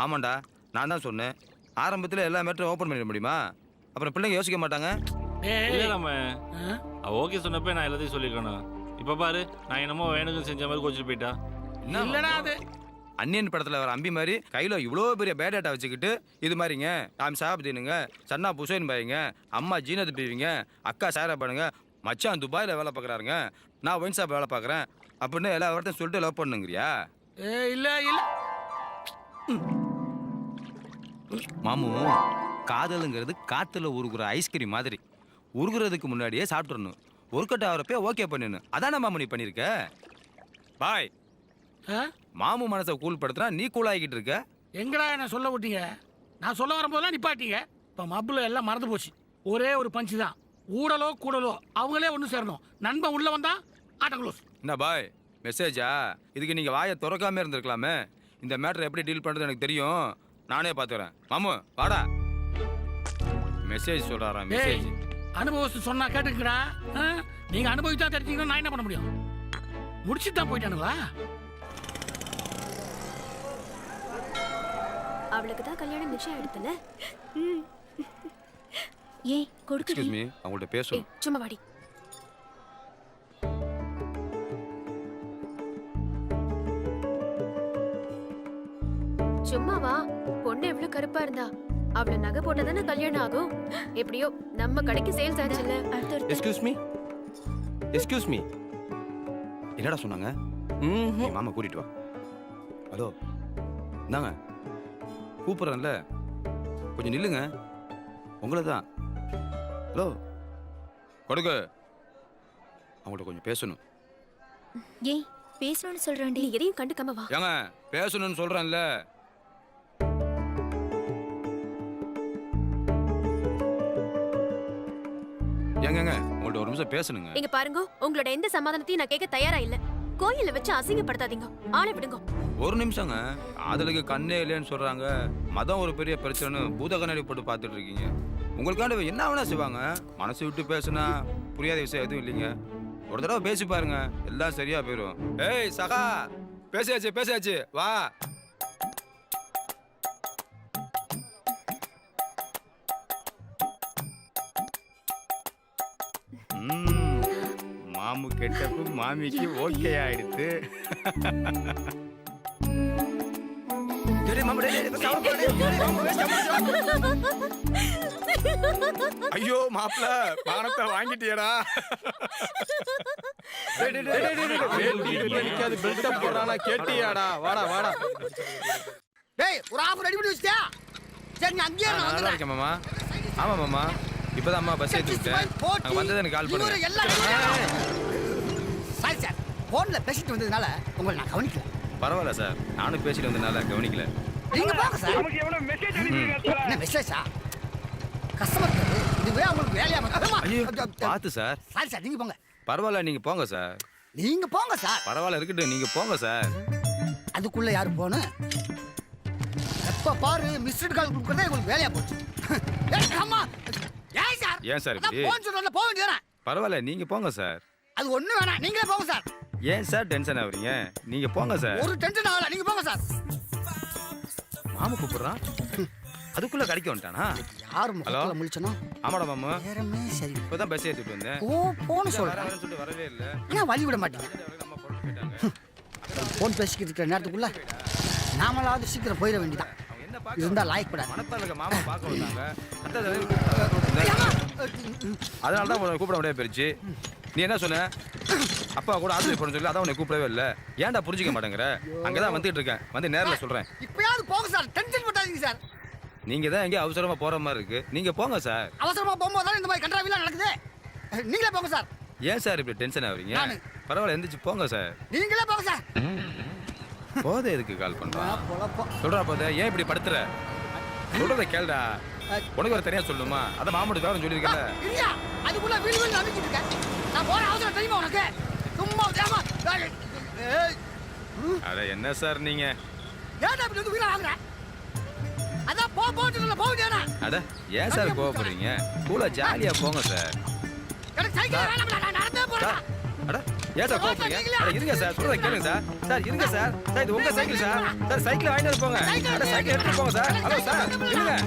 ஆமாண்டா, நான் தான் சொன்னேன். ஆரம்பத்தில் எல்லா மேட்டரும் ஓப்பன் பண்ணிட முடியுமா? அப்புறம் பிள்ளைங்க யோசிக்க மாட்டாங்க. இல்லை நம்ம ஓகே சொன்னப்ப நான் எல்லாத்தையும் சொல்லியிருக்கணும். இப்போ பாரு, நான் என்னமோ வேணுக்கு செஞ்ச மாதிரி கோச்சிட்டு போயிட்டா. இல்லடா அது அன்னியன் படத்தில் வர அம்பி மாதிரி கையில் இவ்வளோ பெரிய பேடேட்டா வச்சுக்கிட்டு இது மாதிரிங்க டாம் சாப்பிட்டீனுங்க, சன்னா புசைன் பாய்ங்க, அம்மா ஜீனத் பீவிங்க, அக்கா சாரா பண்ணுங்க, மச்சான் துபாயில் வேலை பார்க்குறாருங்க, நான் ஒயின் ஷாப் வேலை பார்க்குறேன் அப்படின்னு எல்லா வார்த்தையும் சொல்லிட்டு லவ் பண்ணுங்கிறியா? இல்ல இல்ல மாமு, காதலுங்கிறது காற்றுல உருகுற ஐஸ்கிரீம் மாதிரி. உருகுறதுக்கு முன்னாடியே சாப்பிட்றணும். ஒர்க் ஆகிறப்ப ஓகே பண்ணிடணும். அதானே மாமு நீ பண்ணியிருக்க? பாய். மாமு மனசை கூல் படுத்துனா நீ கூல் ஆகிக்கிட்டு இருக்க. எங்கடா என்ன சொல்ல விட்டீங்க? நான் சொல்ல வரும்போதெல்லாம் நிப்பாட்டீங்க. இப்போ மப்புல எல்லாம் மறந்து போச்சு. ஒரே ஒரு பஞ்சு தான். ஊடலோ கூடலோ அவங்களே ஒன்று சேரணும். நண்பன் உள்ள வந்தா ஆட்டம் க்ளோஸ். என்ன பாய் மெசேஜா? இதுக்கு நீங்கள் வாயை திறக்காம இருந்திருக்கலாமே. இந்த மேட்டரை எப்படி டீல் பண்ணுறது எனக்கு தெரியும். நானே பார்த்துக்கிறேன். மாமு வாடா. மெசேஜ் சொல்கிறாரா? மெசேஜ் அனுபவத்தை சொன்னா கேட்டுக்கடா. நீங்க அனுபவித்தா தெரிஞ்சீங்கன்னா நான் என்ன பண்ண முடியும்? முடிச்சுட்டு தான் போயிட்டானுங்களா? அவளுக்கு தான் கல்யாணம் நிச்சயம் ஆயிடுதுல. ஏய் கொடுக்கு. எக்ஸ்கியூஸ் மீ, அவங்கள்ட்ட பேசணும். சும்மா வாடி. சும்மா வா. பொண்ணு எவ்வளவு கருப்பா இருந்தா அவள நகை போட்டதானே கல்யாணம் ஆகும். எப்படியோ நம்ம கடைக்கு சேல்ஸ் ஆச்சுல்ல. Excuse me, excuse me. என்னடா சொன்னாங்க? மாமா கூட்டிட்டு வா. ஹலோ, இந்தாங்க கூப்பிட்றேன்ல, கொஞ்சம் நில்லுங்க. உங்களை தான். ஹலோ கொடுக்கு, அவங்கள்ட்ட கொஞ்சம் பேசணும். ஏய் பேசணும்னு சொல்றேன்டி. நீ எதையும் கண்டுக்காம வா. ஏங்க பேசணும்னு சொல்றேன்ல. ஏங்க உங்கள்ட்ட ஒரு நிமிஷம் பேசணுங்க. இங்க பாருங்க, உங்களோட எந்த சமாதானத்தையும் நான் கேட்க தயாரா இல்ல. கோயில வச்சு அசிங்கப்படுத்தாதீங்க. ஆளை விடுங்க. ஒரு நிமிஷங்க. காதலுக்கு கண்ணே இல்லைன்னு சொல்றாங்க. மதம் ஒரு பெரிய பிரச்சனை. பூத கண்ணாடி போட்டு பார்த்துட்டு இருக்கீங்க. உங்களுக்காண்டி என்ன வேணா செய்வாங்க. மனசு விட்டு பேசுனா புரியாத விஷயம் எதுவும் இல்லைங்க. ஒரு தடவை பேசி பாருங்க, எல்லாம் சரியா போயிடும். ஏய் சகா, பேசியாச்சு பேசியாச்சு, வா. மாமு கெட்டப்பு மாமிக்கு ஓகே ஆயிடுத்து. ஐயோ மாப்ள, பானத்தை வாங்கிட்டியடா. கேட்டியாடா? வாடா வாடா. டேய் ஒரு ஆஃப் ரெடி பண்ணி வச்சியா? சரி நீ அங்கேயே நான் நல்லா இருக்கேன் மாமா. ஆமா மாமா, இப்பதான் அம்மா பஸ் ஏத்தி விட்டேன். நான் வந்தது எனக்கு கால் பண்ணுங்க. சாரி சார், போன்ல பேசிட்டு வந்ததுனால உங்களை நான் கவனிக்கல. பரவாயில்ல சார், நானும் பேசிட்டு வந்ததுனால கவனிக்கல. நீங்க போங்க சார். நமக்கு எவ்வளவு மெசேஜ் அனுப்பிருக்கீங்க? என்ன மெசேஜா? கஸ்டமர் இதுவே உங்களுக்கு வேலையா வந்து. ஐயோ பாத்து சார். சாரி சார், நீங்க போங்க. பரவாயில்ல, நீங்க போங்க சார். நீங்க போங்க சார். பரவாயில்ல இருக்கட்டும், நீங்க போங்க சார். அதுக்குள்ள யாரு போன? எப்ப பாரு மிஸ்டர் கால் கொடுக்கறதே உங்களுக்கு வேலையா போச்சு. அம்மா ஏன் சார்? ஏன் சார் இப்படி? போன் சொல்றல போக வேண்டியதானே? பரவாயில்ல, நீங்க போங்க சார். அது ஒண்ணு வேணாம், நீங்களே போங்க சார். ஏன் சார் டென்ஷன் ஆவறீங்க? நீங்க போங்க சார். ஒரு டென்ஷன் ஆகல, நீங்க போங்க சார். மாமா கூப்பிடுறான், அதுக்குள்ள கடைக்கு வந்துட்டானா? யார் முகத்துல முழிச்சனோ? ஆமாடா மாமா, நேரமே சரி. இப்பதான் பஸ் ஏத்திட்டு வந்தேன். ஓ போன் சொல்றேன் சொல்லிட்டு வரவே இல்ல. ஏன் வழி விட மாட்டீங்க? அம்மா போட்டு போயிட்டாங்க. போன் பேசிக்கிட்டு இருக்கிற நேரத்துக்குள்ள நாமளாவது சீக்கிரம் போயிட வேண்டியதான். இருந்தா லாய்க் படாது. மனப்பாலுக்கு மாமா பார்க்க வந்தாங்க. அதனால தான் உன்னை கூப்பிட முடியாது போயிருச்சு. நீ என்ன சொன்ன? அப்பா கூட ஆதரவு பண்ண சொல்லி அதான் உன்னை கூப்பிடவே இல்லை. ஏன்டா புரிஞ்சிக்க மாட்டேங்கிற? அங்கதான் வந்துட்டு இருக்கேன், வந்து நேரில் சொல்றேன். இப்பயாவது போங்க சார், டென்ஷன் பண்ணாதீங்க சார். நீங்க தான் எங்கேயும் அவசரமா போற மாதிரி இருக்கு. நீங்க போங்க சார். அவசரமா போகும்போது இந்த மாதிரி கண்ட்ராவிலாம் நடக்குது. நீங்களே போங்க சார். ஏன் சார் இப்படி டென்ஷன் ஆகுறீங்க? பரவாயில்ல, எந்திரிச்சு போங்க சார். நீங்களே போங்க சார். போதை எதுக்கு கால் பண்றான்? சொல்றா போதை, ஏன் இப்படி படுத்துற? சொல்றத கேளுடா. உனக்கு ஒரு தனியா சொல்லணுமா? அத மாமூடு தவிர சொல்லியிருக்கல. இல்லையா? அதுக்குள்ள வீடு வீடு நடந்துட்டு இருக்கேன். நான் போற அவசரம் தெரியுமா உனக்கு? சும்மா தேமா. அட என்ன சார் நீங்க? ஏன்டா இப்படி வந்து வீரா வாங்குற? அதான் போட்டுல போவுடா. அட ஏன் சார் கோவப்படுறீங்க? கூலா ஜாலியா போங்க சார். எனக்கு சைக்கிள் வேணாம்டா, நான் நடந்தே போறேன். அட ஏன் சார் கோவப்படுறீங்க அட இருங்க சார் சொல்றத கேளுங்க சார் சார் இருங்க சார் சார் இது உங்க சைக்கிள் சார் சார் சைக்கிள் வாங்கிட்டு போங்க அட சைக்கிள் எடுத்துட்டு போங்க சார் ஹலோ சார் இருங்க சார்